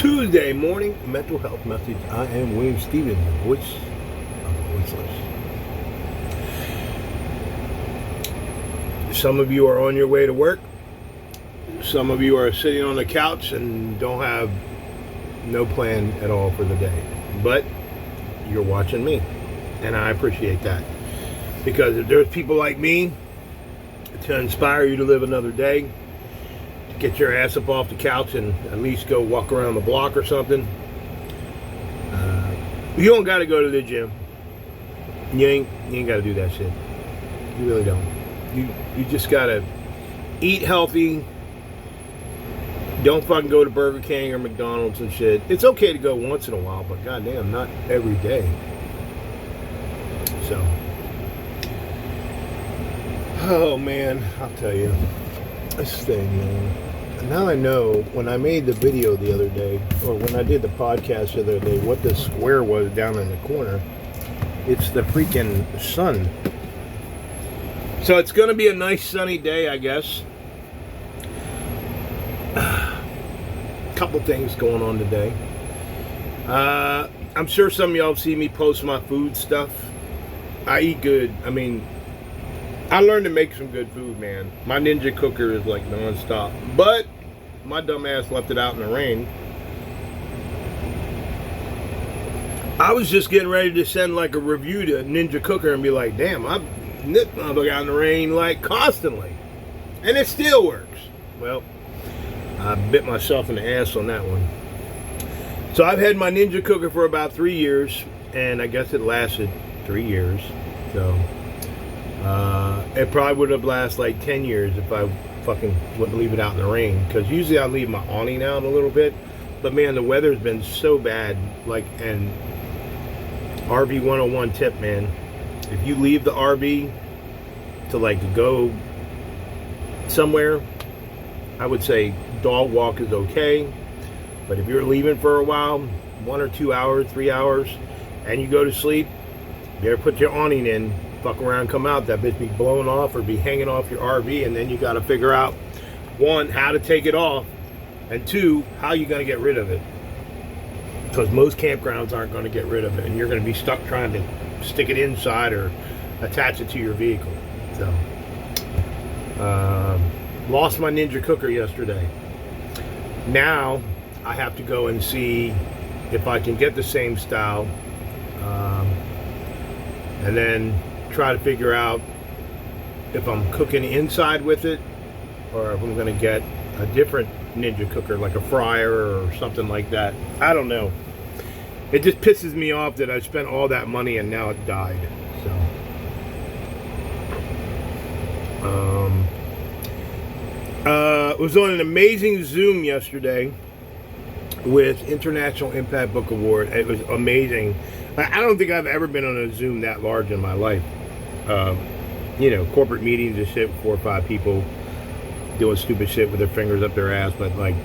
Tuesday morning mental health message. I am William Stevens, the voice of the voiceless. Some of you are on your way to work. Some of you are sitting on the couch and don't have no plan at all for the day. But you're watching me, and I appreciate that. Because if there's people like me to inspire you to live another day, to get your ass up off the couch and at least go walk around the block or something, you don't got to go to the gym. You ain't got to do that shit. You really don't. You just got to eat healthy. Don't fucking go to Burger King or McDonald's and shit. It's okay to go once in a while, but goddamn, not every day. So, oh man, I'll tell you, this thing, man. Now I know when I made the video the other day, or when I did the podcast the other day, what the square was down in the corner. It's the freaking sun. So it's going to be a nice sunny day, I guess. Couple things going on today. I'm sure some of y'all have seen me post my food stuff. I eat good. I mean, I learned to make some good food, man. My Ninja cooker is like non-stop. But my dumb ass left it out in the rain. I was just getting ready to send like a review to Ninja Cooker and be like, damn, I've nipped my bug out in the rain like constantly. And it still works. Well, I bit myself in the ass on that one. So I've had my Ninja cooker for about 3 years, and I guess it lasted 3 years. So it probably would have lasted like 10 years if I fucking wouldn't leave it out in the rain. Because usually I leave my awning out a little bit, but man, the weather's been so bad. Like, and RV 101 tip, man: if you leave the RV to like go somewhere, I would say dog walk is okay, but if you're leaving for a while, 1 or 2 hours, 3 hours, and you go to sleep, you better put your awning in, fuck around, come out, that bitch be blowing off or be hanging off your RV, and then you got to figure out, 1, how to take it off, and 2, how you going to get rid of it, because most campgrounds aren't going to get rid of it, and you're going to be stuck trying to stick it inside or attach it to your vehicle. So lost my Ninja cooker yesterday. Now I have to go and see if I can get the same style, and then try to figure out if I'm cooking inside with it or if I'm going to get a different Ninja cooker, like a fryer or something like that. I don't know. It just pisses me off that I spent all that money and now it died. So was on an amazing Zoom yesterday with International Impact Book Award. It was amazing. I don't think I've ever been on a Zoom that large in my life. You know, corporate meetings and shit, 4 or 5 people doing stupid shit with their fingers up their ass. But like,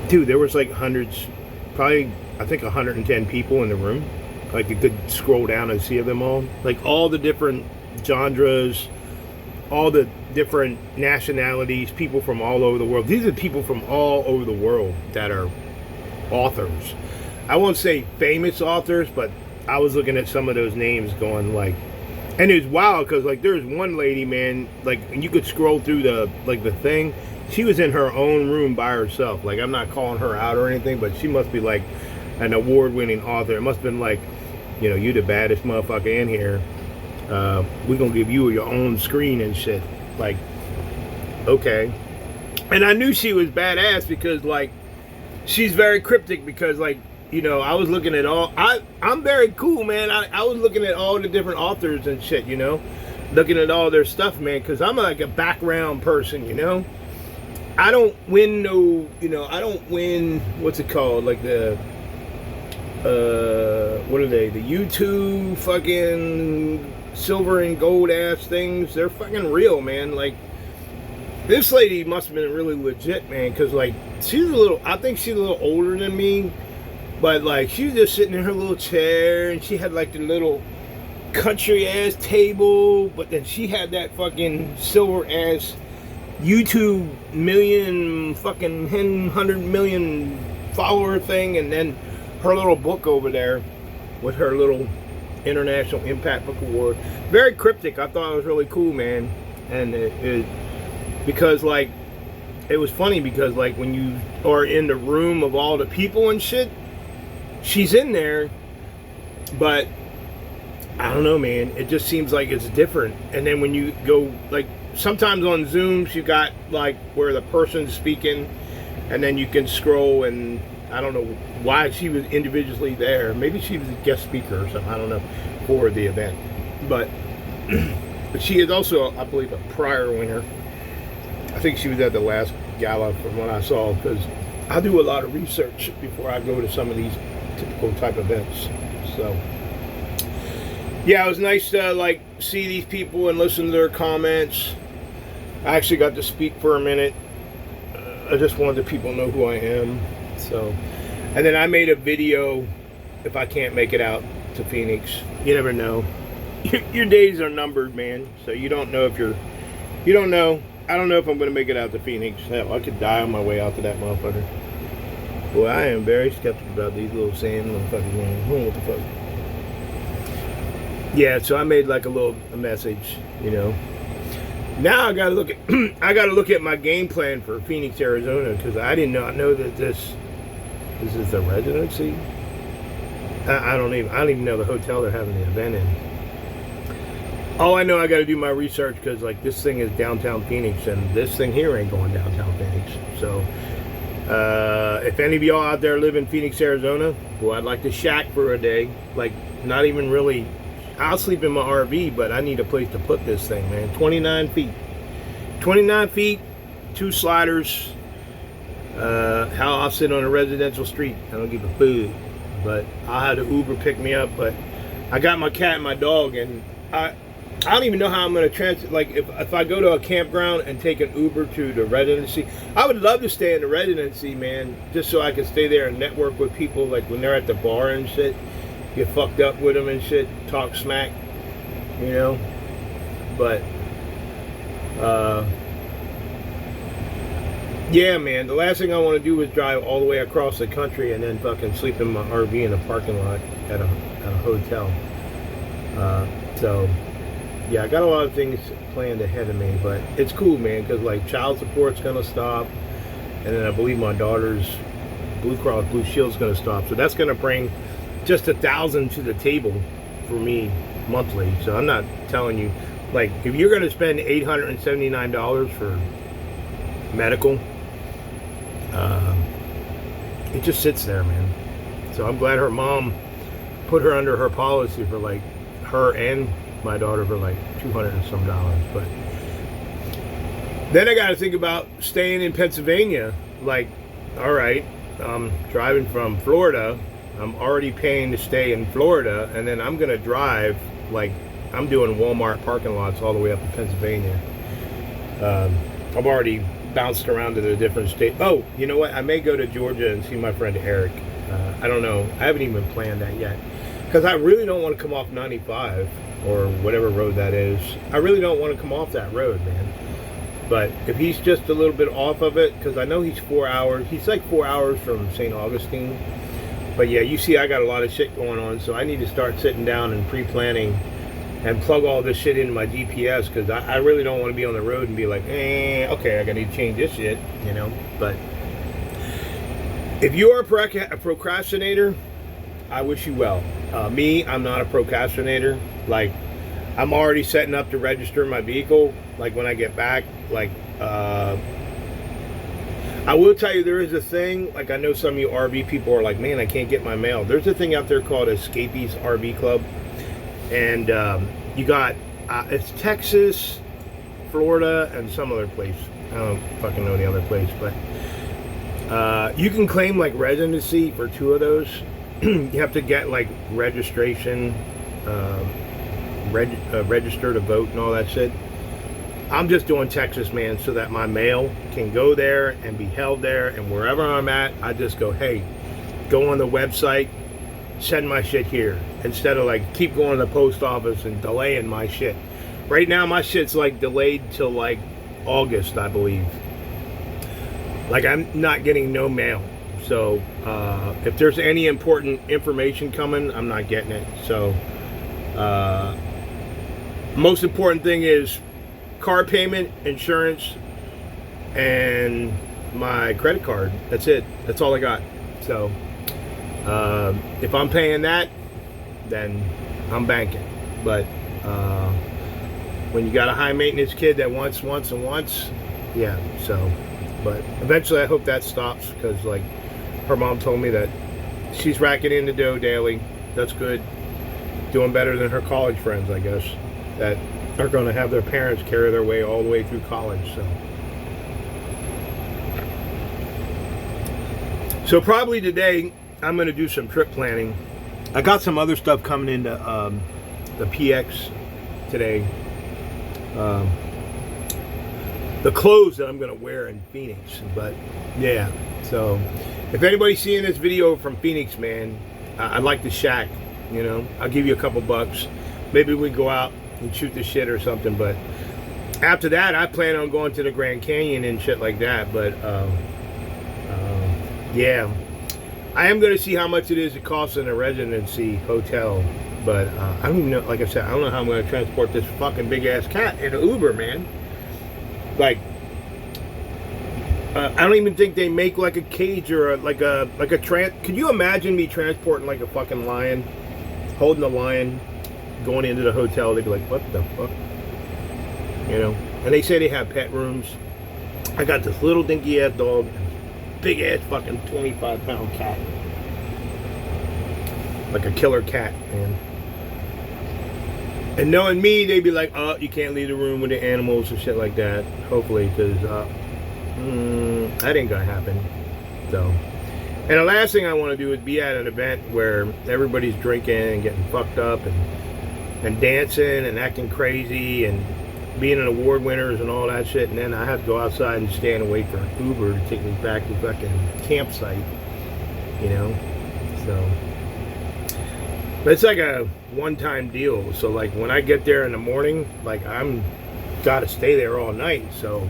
dude, there was like hundreds, probably I think 110 people in the room. Like, you could scroll down and see them all. Like all the different genres, all the different nationalities, people from all over the world. These are people from all over the world that are authors. I won't say famous authors, but I was looking at some of those names going like, and it was wild because like there's one lady, man, like, and you could scroll through the thing. She was in her own room by herself. Like, I'm not calling her out or anything, but she must be like an award-winning author. It must have been like, you know, you the baddest motherfucker in here. We're gonna give you your own screen and shit. Like, okay. And I knew she was badass because like she's very cryptic, because like, you know, I was looking at all, I'm very cool, man. I was looking at all the different authors and shit, you know, looking at all their stuff, man, because I'm like a background person, you know. I don't win no, you know, I don't win, what's it called, like the what are they, the YouTube fucking silver and gold ass things. They're fucking real, man. Like, this lady must have been really legit, man, because like she's a little, I think she's a little older than me, but like she was just sitting in her little chair and she had like the little country ass table, but then she had that fucking silver ass YouTube million fucking 100 million follower thing, and then her little book over there with her little International Impact Book Award. Very cryptic. I thought it was really cool, man. And because like, it was funny because like when you are in the room of all the people and shit, she's in there, but I don't know, man. It just seems like it's different. And then when you go, like, sometimes on Zooms, you got like where the person's speaking, and then you can scroll, and I don't know why she was individually there. Maybe she was a guest speaker or something. I don't know, for the event. But she is also, I believe, a prior winner. I think she was at the last gala from what I saw, because I do a lot of research before I go to some of these typical type events. So yeah, it was nice to like see these people and listen to their comments. I actually got to speak for a minute. I just wanted the people to know who I am. So, and then I made a video if I can't make it out to Phoenix. You never know. Your days are numbered, man. So you don't know if you don't know. I don't know if I'm going to make it out to Phoenix. Hell, I could die on my way out to that motherfucker. Boy, I am very skeptical about these little sand motherfuckers, man. What the fuck? Yeah, so I made like a message, you know. Now I gotta look at my game plan for Phoenix, Arizona, because I did not know that this is the residency. I don't even know the hotel they're having the event in. Oh, I know I got to do my research because like this thing is downtown Phoenix, and this thing here ain't going downtown Phoenix. So if any of y'all out there live in Phoenix, Arizona, well, I'd like to shack for a day. Like, not even really. I'll sleep in my RV, but I need a place to put this thing, man. 29 feet. 29 feet, 2 sliders. How I'll sit on a residential street. I don't give a food. But I'll have the Uber pick me up. But I got my cat and my dog, and I don't even know how I'm going to transit. Like, if I go to a campground and take an Uber to the residency, I would love to stay in the residency, man, just so I can stay there and network with people, like when they're at the bar and shit. Get fucked up with them and shit, talk smack, you know. But yeah, man, the last thing I want to do is drive all the way across the country and then fucking sleep in my RV in a parking lot at a hotel. So yeah, I got a lot of things planned ahead of me, but it's cool, man, because like child support's gonna stop, and then I believe my daughter's Blue Cross Blue Shield's gonna stop, so that's gonna bring just $1,000 to the table for me monthly. So I'm not telling you, like, if you're going to spend $879 for medical, it just sits there, man. So I'm glad her mom put her under her policy for like her and my daughter for like $200 and some. But then I got to think about staying in Pennsylvania. Like, all right, I'm driving from Florida. I'm already paying to stay in Florida, and then I'm going to drive, like, I'm doing Walmart parking lots all the way up to Pennsylvania. I've already bounced around to the different states. Oh, you know what? I may go to Georgia and see my friend Eric. I don't know. I haven't even planned that yet. Because I really don't want to come off 95, or whatever road that is. I really don't want to come off that road, man. But if he's just a little bit off of it, because I know he's 4 hours. He's like 4 hours from St. Augustine. But yeah, you see I got a lot of shit going on, so I need to start sitting down and pre-planning and plug all this shit into my GPS, because I really don't want to be on the road and be like, okay, I gotta need to change this shit, you know. But if you are a procrastinator, I wish you well. Me, I'm not a procrastinator. Like, I'm already setting up to register my vehicle, like when I get back. Like, I will tell you, there is a thing, like I know some of you RV people are like, man, I can't get my mail. There's a thing out there called Escapees RV Club. And you got, it's Texas, Florida, and some other place. I don't fucking know the other place. But you can claim like residency for 2 of those. You have to get like registration, register to vote and all that shit. I'm just doing Texas, man, so that my mail can go there and be held there, and wherever I'm at, I just go, hey, go on the website, send my shit here, instead of like keep going to the post office and delaying my shit. Right now, my shit's like delayed till like August, I believe. Like, I'm not getting no mail. So if there's any important information coming, I'm not getting it. So most important thing is car payment, insurance, and my credit card. That's it. That's all I got. So if I'm paying that, then I'm banking. But when you got a high maintenance kid that wants, yeah. So, but eventually I hope that stops, because like her mom told me that she's racking in the dough daily. That's good. Doing better than her college friends, I guess, that are going to have their parents carry their way all the way through college. So probably today I'm going to do some trip planning. I got some other stuff coming into the PX today. The clothes that I'm going to wear in Phoenix. But yeah, so if anybody's seeing this video from Phoenix, man, I'd like to shack. You know, I'll give you a couple bucks. Maybe we go out and shoot the shit or something. But after that, I plan on going to the Grand Canyon and shit like that. But yeah, I am going to see how much it is it costs in a residency hotel. But I don't even know, like I said, I don't know how I'm going to transport this fucking big ass cat in an Uber, man. Like, I don't even think they make like a cage or like a could you imagine me transporting like a fucking lion, holding a lion, going into the hotel? They'd be like, what the fuck? You know? And they say they have pet rooms. I got this little dinky ass dog, big ass fucking 25-pound cat, like a killer cat, man. And knowing me, they'd be like, oh, you can't leave the room with the animals and shit like that. Hopefully, because that ain't gonna happen. So, and the last thing I want to do is be at an event where everybody's drinking and getting fucked up and dancing and acting crazy and being an award winners and all that shit, and then I have to go outside and stand and wait for an Uber to take me back to the fucking campsite, you know. So, but it's like a one-time deal. So like when I get there in the morning, like I'm gotta stay there all night. So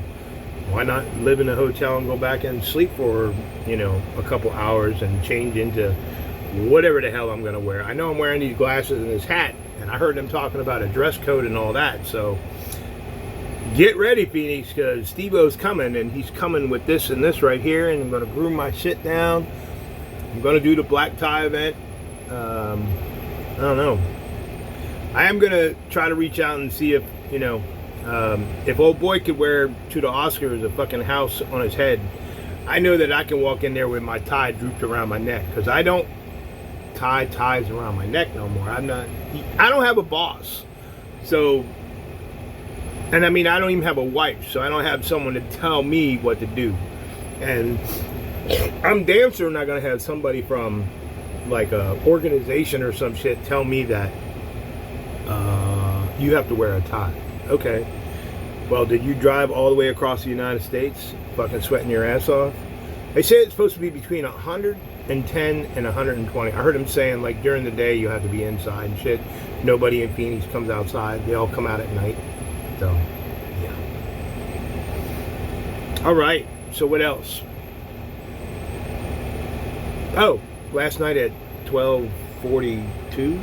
why not live in a hotel and go back and sleep for, you know, a couple hours and change into whatever the hell I'm gonna wear. I know I'm wearing these glasses and this hat, and I heard them talking about a dress code and all that. So get ready, Phoenix, because Steve-O's coming, and he's coming with this and this right here, and I'm gonna groom my shit down. I'm gonna do the black tie event. I don't know. I am gonna try to reach out and see if, you know, if old boy could wear to the Oscars a fucking house on his head. I know that I can walk in there with my tie drooped around my neck, because I don't tie ties around my neck no more. I don't have a boss. So, and I mean, I don't even have a wife, so I don't have someone to tell me what to do. And I'm damn sure not gonna have somebody from like a organization or some shit tell me that you have to wear a tie. Okay, well, did you drive all the way across the United States fucking sweating your ass off? They say it's supposed to be between 110 and 120. I heard him saying like during the day you have to be inside and shit. Nobody in Phoenix comes outside. They all come out at night. So yeah. All right, so what else? Oh, last night at 12:42.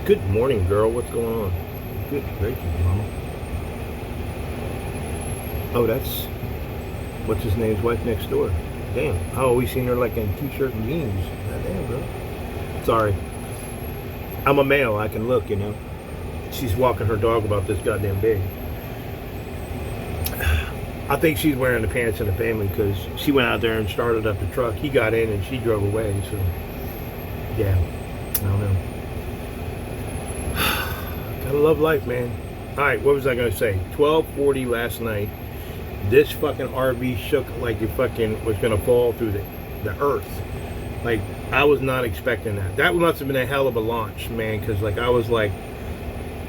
Good morning, girl. What's going on? Good gracious, mama. Oh, that's what's his name's wife next door. Damn. I always seen her like in t-shirt and jeans. God damn, bro. Sorry. I'm a male. I can look, you know. She's walking her dog about this goddamn big. I think she's wearing the pants in the family, because she went out there and started up the truck. He got in and she drove away. So yeah, I don't know. Gotta love life, man. Alright, what was I gonna say? 12:40 last night. This fucking RV shook like it fucking was gonna fall through the earth. Like, I was not expecting that. That must have been a hell of a launch, man, because like I was like,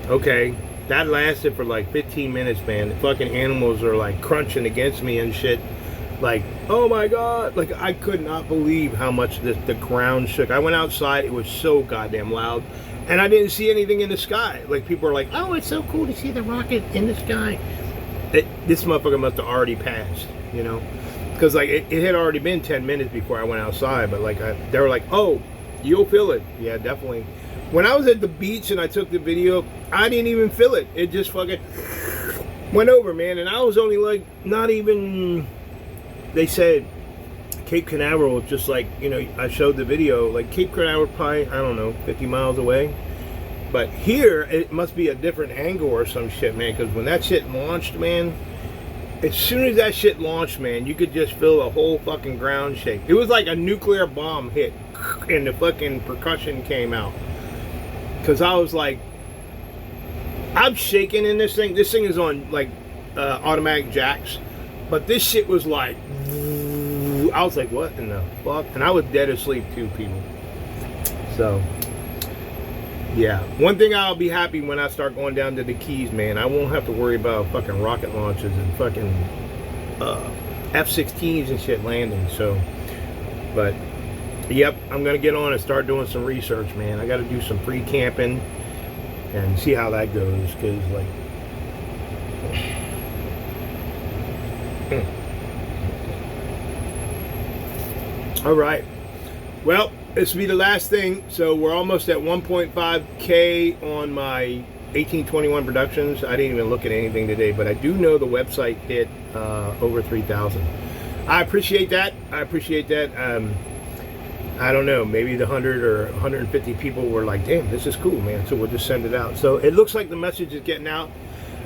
okay, that lasted for like 15 minutes, man. The fucking animals are like crunching against me and shit. Like, oh my god, like I could not believe how much the ground shook. I went outside, it was so goddamn loud, and I didn't see anything in the sky. Like, people are like, oh, it's so cool to see the rocket in the sky. This motherfucker must have already passed, you know, because like it had already been 10 minutes before I went outside, but like they were like, oh, you'll feel it. Yeah, definitely. When I was at the beach and I took the video, I didn't even feel it. It just fucking went over, man. And I was only like, not even, they said Cape Canaveral was just like, you know, I showed the video, like Cape Canaveral probably, I don't know, 50 miles away. But here, it must be a different angle or some shit, man, because when that shit launched, man, as soon as that shit launched, man, you could just feel the whole fucking ground shake. It was like a nuclear bomb hit, and the fucking percussion came out. Because I was like, I'm shaking in this thing. This thing is on, like, automatic jacks. But this shit was like, I was like, what in the fuck? And I was dead asleep, too, people. So, yeah. One thing I'll be happy when I start going down to the Keys, man, I won't have to worry about fucking rocket launches and fucking F-16s and shit landing. So, but... yep, I'm going to get on and start doing some research, man. I got to do some pre-camping and see how that goes, because, like... All right. Well, this will be the last thing. So we're almost at 1.5K on my 1821 Productions. I didn't even look at anything today, but I do know the website hit over 3,000. I appreciate that. I appreciate that. I don't know, maybe the 100 or 150 people were like, damn, this is cool, man, so we'll just send it out. So it looks like the message is getting out.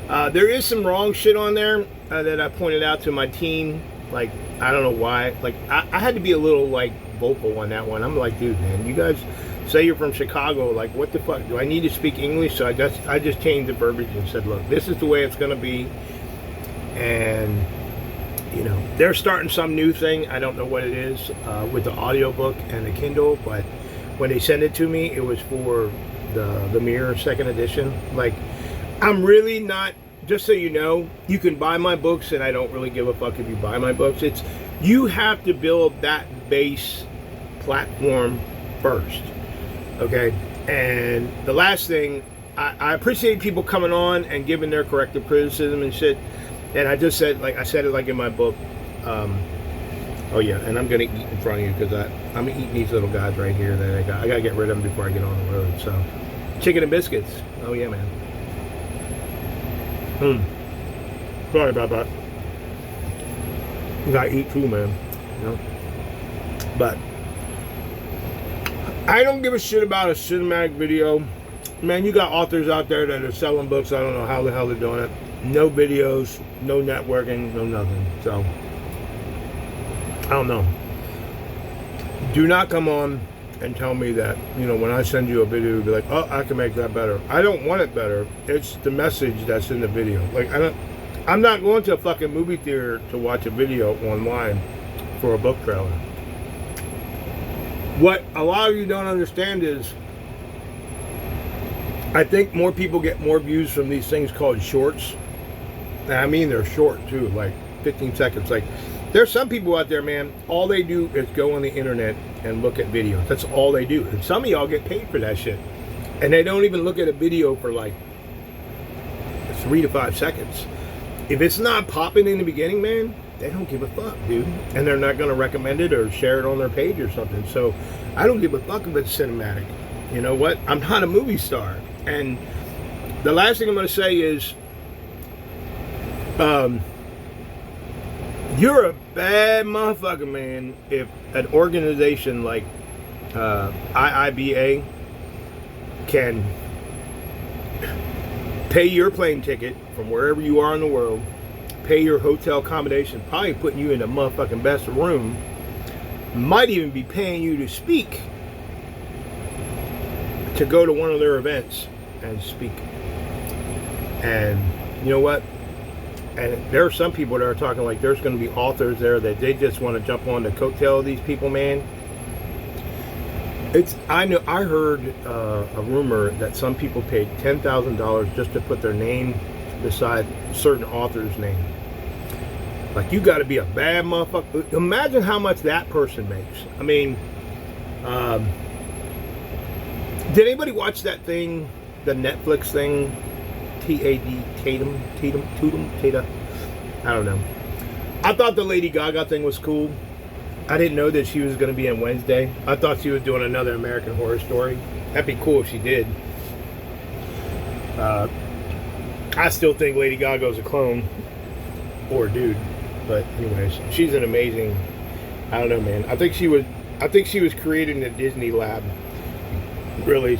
There is some wrong shit on there that I pointed out to my team. Like, I don't know why. Like, I had to be a little, like, vocal on that one. I'm like, dude, man, you guys say you're from Chicago. Like, what the fuck? Do I need to speak English? So I just changed the verbiage and said, look, this is the way it's going to be. And... you know, they're starting some new thing. I don't know what it is with the audiobook and the Kindle, but when they sent it to me, it was for the Mirror 2nd edition. Like, I'm really not, just so you know, you can buy my books, and I don't really give a fuck if you buy my books. It's, you have to build that base platform first, okay? And the last thing, I appreciate people coming on and giving their corrective criticism and shit. And I just said, like I said it like in my book, oh yeah, and I'm going to eat in front of you because I'm eating these little guys right here that I got to get rid of them before I get on the road. So, chicken and biscuits. Oh yeah, man. Sorry about that. You got to eat too, man. You know? But, I don't give a shit about a cinematic video. Man, you got authors out there that are selling books. I don't know how the hell they're doing it. No videos, no networking, no nothing. So, I don't know. Do not come on and tell me that, you know, when I send you a video, you'll be like, oh, I can make that better. I don't want it better. It's the message that's in the video. Like, I'm not going to a fucking movie theater to watch a video online for a book trailer. What a lot of you don't understand is, I think more people get more views from these things called shorts. And I mean, they're short too, like 15 seconds. Like, there's some people out there, man, all they do is go on the internet and look at videos. That's all they do. And some of y'all get paid for that shit. And they don't even look at a video for like 3 to 5 seconds. If it's not popping in the beginning, man, they don't give a fuck, dude. And they're not going to recommend it or share it on their page or something. So I don't give a fuck if it's cinematic. You know what? I'm not a movie star. And the last thing I'm going to say is, you're a bad motherfucker, man, if an organization like IIBA can pay your plane ticket from wherever you are in the world, pay your hotel accommodation, probably putting you in the motherfucking best room, might even be paying you to speak, to go to one of their events and speak. And you know what? And there are some people that are talking like there's going to be authors there that they just want to jump on the coattail of these people, man. I heard a rumor that some people paid $10,000 just to put their name beside a certain author's name. Like, you got to be a bad motherfucker. Imagine how much that person makes. I mean, did anybody watch that thing, the Netflix thing? Tatum, I don't know. I thought the Lady Gaga thing was cool. I didn't know that she was going to be in Wednesday. I thought she was doing another American Horror Story. That'd be cool if she did. I still think Lady Gaga's a clone or a dude, but anyways, she's an amazing. I don't know, man. I think she was created in the Disney lab. Really,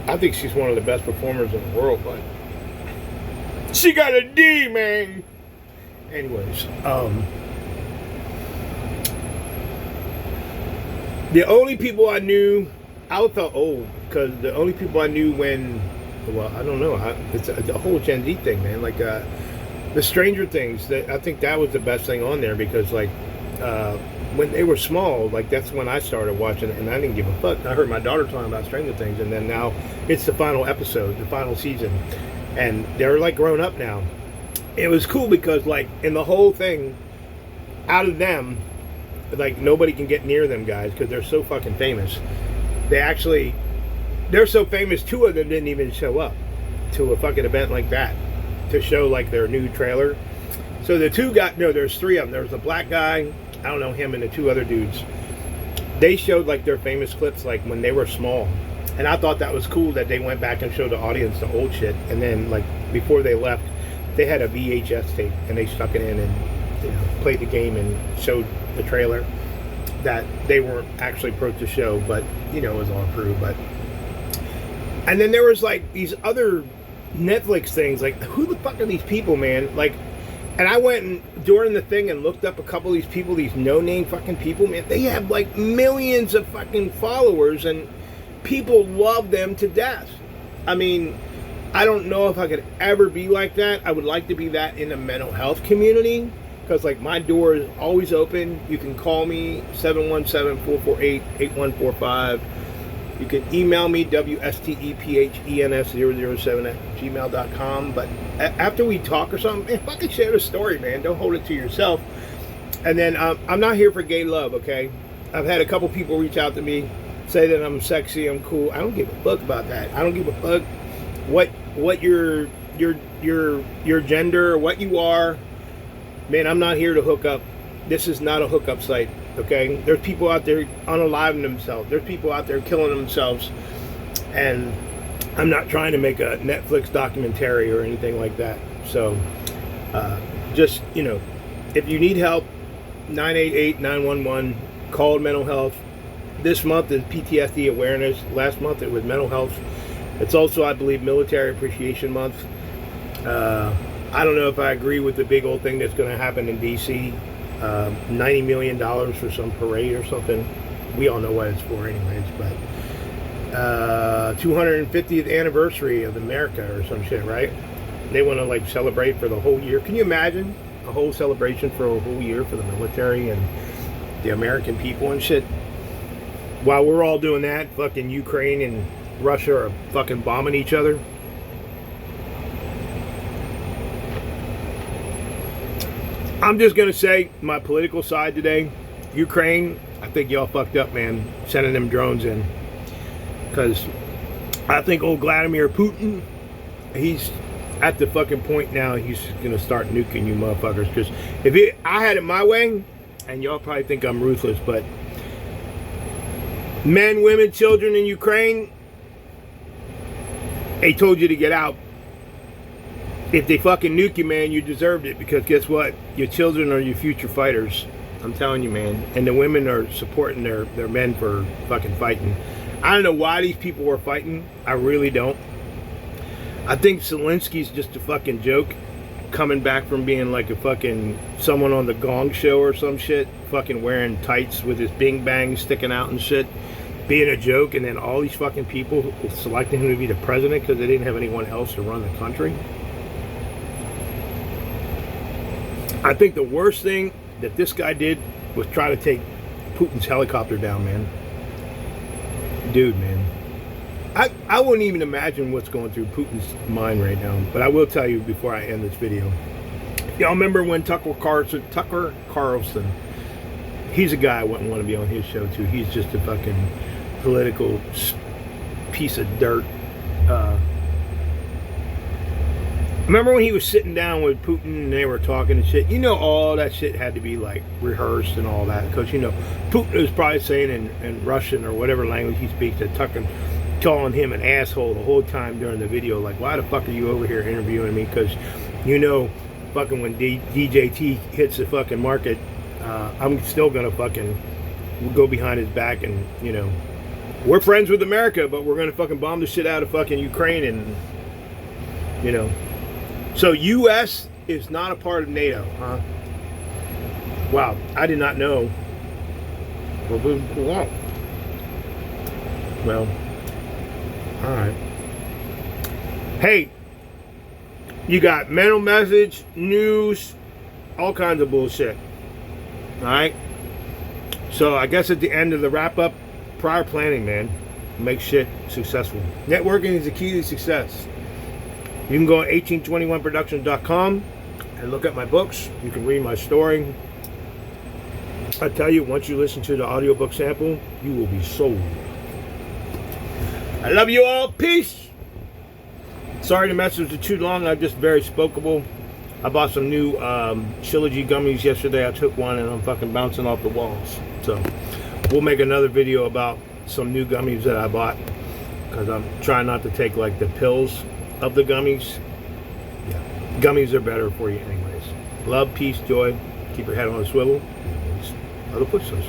I think she's one of the best performers in the world, but she got a D, man. Anyways, the only people I knew, I thought, because the only people I knew when, well, I don't know, it's a whole Gen Z thing, man. Like the Stranger Things, I think that was the best thing on there because, like, when they were small, like that's when I started watching it, and I didn't give a fuck. I heard my daughter talking about Stranger Things, and then now it's the final episode, the final season, and they're like grown up now. It was cool because, like, in the whole thing, out of them, like, nobody can get near them guys because they're so fucking famous. They're so famous, two of them didn't even show up to a fucking event like that to show, like, their new trailer. So the two there's three of them. There was a black guy, I don't know him, and the two other dudes. They showed, like, their famous clips, like, when they were small. And I thought that was cool that they went back and showed the audience the old shit. And then, like, before they left, they had a VHS tape, and they stuck it in and, you know, played the game and showed the trailer that they weren't actually supposed to show, but, you know, it was all approved. But, and then there was, like, these other Netflix things, like, who the fuck are these people, man? Like, and I went and during the thing and looked up a couple of these people, these no-name fucking people, man. They have, like, millions of fucking followers, and people love them to death. I mean, I don't know if I could ever be like that. I would like to be that in the mental health community because, like, my door is always open. You can call me 717-448-8145. You can email me wstepphens007@gmail.com. But after we talk or something, man, fucking share the story, man. Don't hold it to yourself. And then I'm not here for gay love, okay? I've had a couple people reach out to me, say that I'm sexy, I'm cool. I don't give a fuck about that. I don't give a fuck what your gender or what you are. Man, I'm not here to hook up. This is not a hookup site, okay? There's people out there unaliving themselves. There's people out there killing themselves. And I'm not trying to make a Netflix documentary or anything like that. So, just, you know, if you need help, 988-911, call mental health. This month is PTSD awareness. Last month it was mental health. It's also, I believe, Military Appreciation Month. I don't know if I agree with the big old thing that's going to happen in D.C. $90 million for some parade or something. We all know what it's for anyways, but 250th anniversary of America or some shit, right? They want to, like, celebrate for the whole year. Can you imagine a whole celebration for a whole year for the military and the American people and shit? While we're all doing that, fucking Ukraine and Russia are fucking bombing each other. I'm just going to say my political side today. Ukraine, I think y'all fucked up, man, sending them drones in. Because I think old Vladimir Putin, he's at the fucking point now he's going to start nuking you motherfuckers. Because I had it my way, and y'all probably think I'm ruthless, but men, women, children in Ukraine, they told you to get out. If they fucking nuke you, man, you deserved it, because guess what? Your children are your future fighters. I'm telling you, man. And the women are supporting their men for fucking fighting. I don't know why these people were fighting. I really don't. I think Zelensky's just a fucking joke, coming back from being like a fucking someone on the Gong Show or some shit, fucking wearing tights with his bing bang sticking out and shit, being a joke, and then all these fucking people selecting him to be the president because they didn't have anyone else to run the country. I think the worst thing that this guy did was try to take Putin's helicopter down, man. Dude, man. I wouldn't even imagine what's going through Putin's mind right now. But I will tell you before I end this video. Y'all remember when Tucker Carlson, he's a guy I wouldn't want to be on his show too. He's just a fucking political piece of dirt. Remember when he was sitting down with Putin and they were talking and shit? You know, all that shit had to be like rehearsed and all that, because you know Putin was probably saying in Russian or whatever language he speaks that calling him an asshole the whole time during the video. Like, why the fuck are you over here interviewing me? Because you know, fucking when DJT hits the fucking market, I'm still gonna fucking go behind his back and, you know, we're friends with America, but we're gonna fucking bomb the shit out of fucking Ukraine, and you know. So U.S. is not a part of NATO, huh? Wow, I did not know. Well, all right. Hey, you got mental message, news, all kinds of bullshit. All right. So I guess at the end of the wrap up, prior planning, man, make shit successful. Networking is the key to success. You can go on 1821productions.com and look at my books. You can read my story. I tell you, once you listen to the audiobook sample, you will be sold. I love you all. Peace. Sorry the message was too long. I'm just very spokeable. I bought some new Trilogy gummies yesterday. I took one and I'm fucking bouncing off the walls. So we'll make another video about some new gummies that I bought, because I'm trying not to take like the pills of the gummies. Yeah, gummies are better for you anyways. Love, peace, joy. Keep your head on a swivel. Other footsteps.